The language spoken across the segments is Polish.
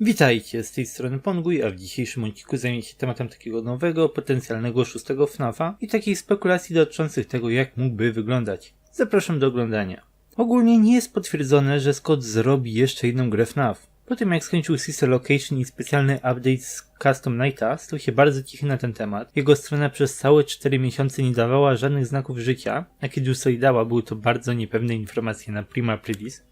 Witajcie, z tej strony Ponguj, a w dzisiejszym odcinku zajmie się tematem takiego nowego, potencjalnego szóstego FNAF-a i takich spekulacji dotyczących tego, jak mógłby wyglądać. Zapraszam do oglądania. Ogólnie nie jest potwierdzone, że Scott zrobi jeszcze jedną grę FNAF. Po tym jak skończył Sister Location i specjalny update z Custom Nighta, stał się bardzo cichy na ten temat. Jego strona przez całe 4 miesiące nie dawała żadnych znaków życia, a kiedy już sobie dała, były to bardzo niepewne informacje na Prima Aprilis.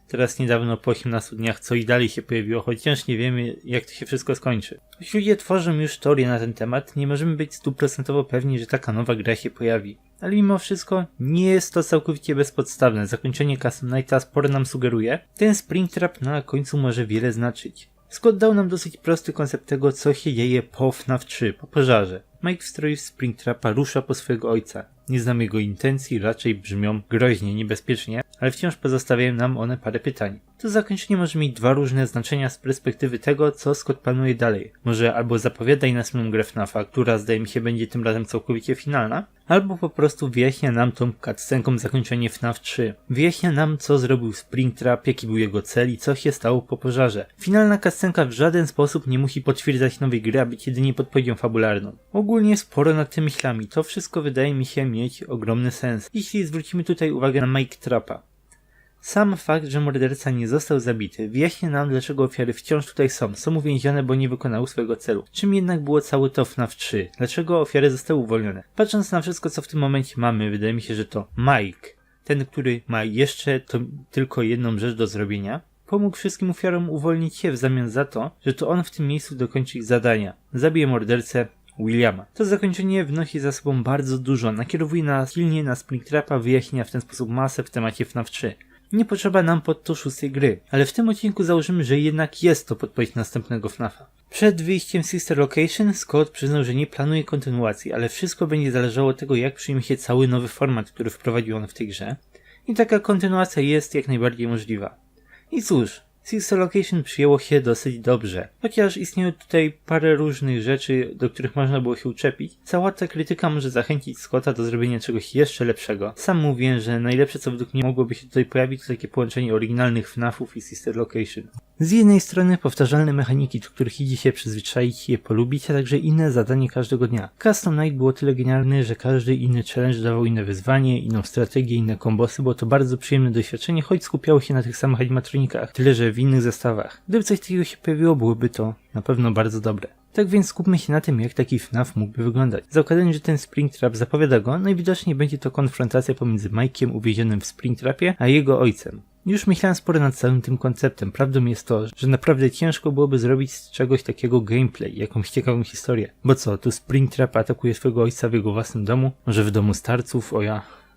Teraz niedawno po 18 dniach co i dalej się pojawiło, choć wciąż nie wiemy jak to się wszystko skończy. Choć ludzie tworzą już teorie na ten temat, nie możemy być 100% pewni, że taka nowa gra się pojawi. Ale mimo wszystko nie jest to całkowicie bezpodstawne. Zakończenie Custom Nighta sporo nam sugeruje. Ten Springtrap na końcu może wiele znaczyć. Scott dał nam dosyć prosty koncept tego, co się dzieje po FNAF 3, po pożarze. Mike w stroju Springtrapa rusza po swojego ojca. Nie znamy jego intencji, raczej brzmią groźnie, niebezpiecznie, ale wciąż pozostawiają nam one parę pytań. To zakończenie może mieć dwa różne znaczenia z perspektywy tego, co Scott planuje dalej. Może albo zapowiadaj następną grę FNAF-a, która zdaje mi się będzie tym razem całkowicie finalna, albo po prostu wyjaśnia nam tą cutscenką zakończenie FNAF 3. Wyjaśnia nam, co zrobił Springtrap, jaki był jego cel i co się stało po pożarze. Finalna cutscenka w żaden sposób nie musi potwierdzać nowej gry, a być jedynie podpowiedzią fabularną. Ogólnie sporo nad tym myślami, to wszystko wydaje mi się mieć ogromny sens, jeśli zwrócimy tutaj uwagę na Mike Trapa. Sam fakt, że morderca nie został zabity, wyjaśnia nam, dlaczego ofiary wciąż tutaj są uwięzione, bo nie wykonały swojego celu. Czym jednak było całe to FNAF 3? Dlaczego ofiary zostały uwolnione? Patrząc na wszystko, co w tym momencie mamy, wydaje mi się, że to Mike, ten, który ma jeszcze tylko jedną rzecz do zrobienia, pomógł wszystkim ofiarom uwolnić się w zamian za to, że to on w tym miejscu dokończy ich zadania. Zabije mordercę Williama. To zakończenie wnosi za sobą bardzo dużo, nakierowuje nas silnie na Springtrapa, wyjaśnia w ten sposób masę w temacie FNAF 3. Nie potrzeba nam pod to szóstej gry, ale w tym odcinku założymy, że jednak jest to podpowiedź następnego FNAF-a. Przed wyjściem Sister Location Scott przyznał, że nie planuje kontynuacji, ale wszystko będzie zależało od tego, jak przyjmie się cały nowy format, który wprowadził on w tej grze. I taka kontynuacja jest jak najbardziej możliwa. I cóż, Sister Location przyjęło się dosyć dobrze. Chociaż istnieje tutaj parę różnych rzeczy, do których można było się uczepić, cała ta krytyka może zachęcić Scotta do zrobienia czegoś jeszcze lepszego. Sam mówię, że najlepsze co według mnie mogłoby się tutaj pojawić to takie połączenie oryginalnych FNAF-ów i Sister Location. Z jednej strony powtarzalne mechaniki, do których idzie się przyzwyczaić i je polubić, a także inne zadanie każdego dnia. Custom Night było tyle genialne, że każdy inny challenge dawał inne wyzwanie, inną strategię, inne kombosy, było to bardzo przyjemne doświadczenie, choć skupiało się na tych samych animatronikach, tyle że w innych zestawach. Gdyby coś takiego się pojawiło, byłoby to na pewno bardzo dobre. Tak więc skupmy się na tym, jak taki FNAF mógłby wyglądać. Zakładając, że ten Springtrap zapowiada go, najwidoczniej będzie to konfrontacja pomiędzy Mike'iem uwięzionym w Springtrapie, a jego ojcem. Już myślałem sporo nad całym tym konceptem. Prawdą jest to, że naprawdę ciężko byłoby zrobić z czegoś takiego gameplay, jakąś ciekawą historię. Bo co, tu Springtrap atakuje swojego ojca w jego własnym domu? Może w domu starców?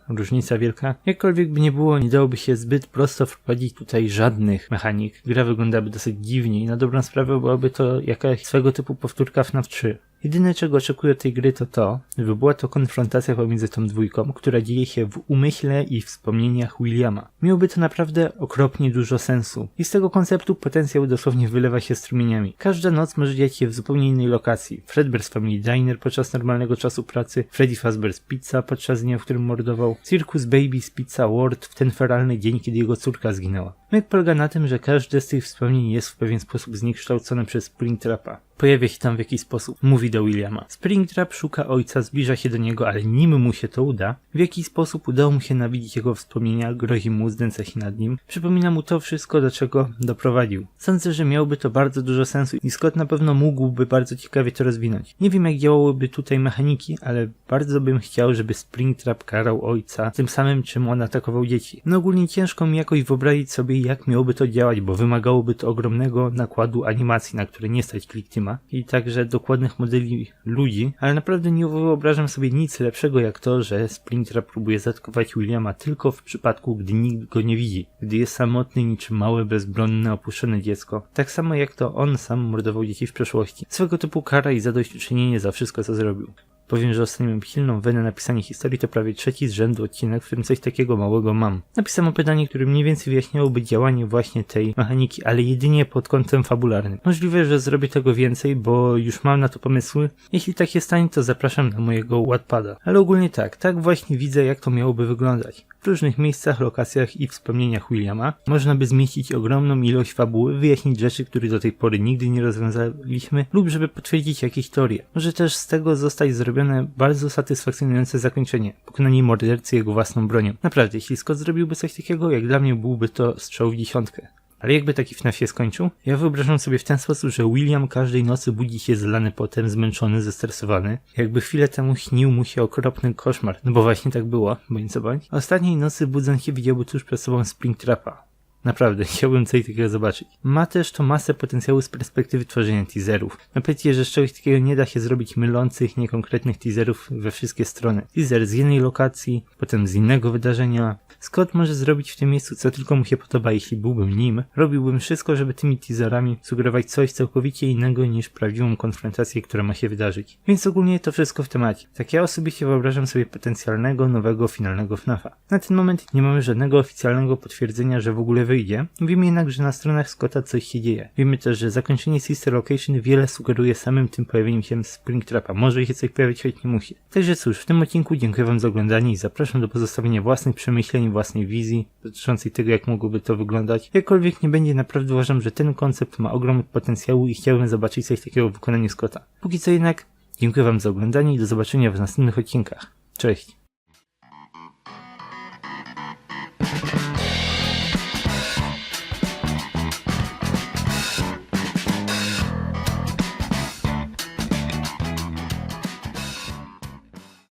Różnica wielka. Jakkolwiek by nie było, nie dałoby się zbyt prosto wprowadzić tutaj żadnych mechanik. Gra wyglądałaby dosyć dziwnie i na dobrą sprawę byłaby to jakaś swego typu powtórka FNAF 3. Jedyne czego oczekuję od tej gry to, żeby była to konfrontacja pomiędzy tą dwójką, która dzieje się w umyśle i wspomnieniach Williama. Miałoby to naprawdę okropnie dużo sensu. I z tego konceptu potencjał dosłownie wylewa się strumieniami. Każda noc może dziać się w zupełnie innej lokacji. Fredbear's Family Diner podczas normalnego czasu pracy, Freddy Fazbear's Pizza podczas dnia, w którym mordował, Circus Baby's Pizza World w ten feralny dzień, kiedy jego córka zginęła. Myk polega na tym, że każde z tych wspomnień jest w pewien sposób zniekształcone przez Springtrapa. Pojawia się tam w jakiś sposób, mówi do Williama. Springtrap szuka ojca, zbliża się do niego, ale nim mu się to uda, w jakiś sposób udało mu się nawidzić jego wspomnienia, grozi mu, znęca się nad nim. Przypomina mu to wszystko, do czego doprowadził. Sądzę, że miałoby to bardzo dużo sensu i Scott na pewno mógłby bardzo ciekawie to rozwinąć. Nie wiem jak działałyby tutaj mechaniki, ale bardzo bym chciał, żeby Springtrap karał ojca tym samym, czym on atakował dzieci. No ogólnie ciężko mi jakoś wyobrazić sobie, jak miałoby to działać, bo wymagałoby to ogromnego nakładu animacji, na które nie stać Click Teama i także dokładnych modeli ludzi, ale naprawdę nie wyobrażam sobie nic lepszego jak to, że Springtrap próbuje zaatakować Williama tylko w przypadku, gdy nikt go nie widzi, gdy jest samotny niczym małe, bezbronne, opuszczone dziecko. Tak samo jak to on sam mordował dzieci w przeszłości. Swego typu kara i zadośćuczynienie za wszystko co zrobił. Powiem, że ostatnio mam pilną wenę na pisanie historii, to prawie 3. z rzędu odcinek, w którym coś takiego małego mam. Napisałem opowiadanie, które mniej więcej wyjaśniałoby działanie właśnie tej mechaniki, ale jedynie pod kątem fabularnym. Możliwe, że zrobię tego więcej, bo już mam na to pomysły. Jeśli tak się stanie, to zapraszam na mojego Wattpada. Ale ogólnie tak właśnie widzę, jak to miałoby wyglądać. W różnych miejscach, lokacjach i wspomnieniach Williama można by zmieścić ogromną ilość fabuły, wyjaśnić rzeczy, które do tej pory nigdy nie rozwiązaliśmy, lub żeby potwierdzić jakieś teorie. Może też z tego zostać zrobione bardzo satysfakcjonujące zakończenie, pokonanie mordercy jego własną bronią. Naprawdę, jeśli Scott zrobiłby coś takiego, jak dla mnie byłby to strzał w 10. Ale jakby taki FNAF się skończył? Ja wyobrażam sobie w ten sposób, że William każdej nocy budzi się zlany potem, zmęczony, zestresowany. Jakby chwilę temu śnił mu się okropny koszmar. No bo właśnie tak było, bądź co bądź. A ostatniej nocy budząc się widziałby tuż przed sobą Springtrapa. Naprawdę, chciałbym coś takiego zobaczyć. Ma też to masę potencjału z perspektywy tworzenia teaserów. Napięcie, że z czegoś takiego nie da się zrobić mylących, niekonkretnych teaserów we wszystkie strony. Teaser z jednej lokacji, potem z innego wydarzenia. Scott może zrobić w tym miejscu co tylko mu się podoba, jeśli byłbym nim. Robiłbym wszystko, żeby tymi teaserami sugerować coś całkowicie innego niż prawdziwą konfrontację, która ma się wydarzyć. Więc ogólnie to wszystko w temacie. Tak ja osobiście wyobrażam sobie potencjalnego, nowego, finalnego FNAF-a. Na ten moment nie mamy żadnego oficjalnego potwierdzenia, że w ogóle wyjdzie. Wiemy jednak, że na stronach Scotta coś się dzieje. Wiemy też, że zakończenie Sister Location wiele sugeruje samym tym pojawieniem się Springtrapa. Może się coś pojawić, choć nie musi. Także cóż, w tym odcinku dziękuję wam za oglądanie i zapraszam do pozostawienia własnych przemyśleń, własnej wizji dotyczącej tego, jak mogłoby to wyglądać. Jakkolwiek nie będzie, naprawdę uważam, że ten koncept ma ogromny potencjał i chciałbym zobaczyć coś takiego w wykonaniu Scotta. Póki co jednak, dziękuję wam za oglądanie i do zobaczenia w następnych odcinkach. Cześć!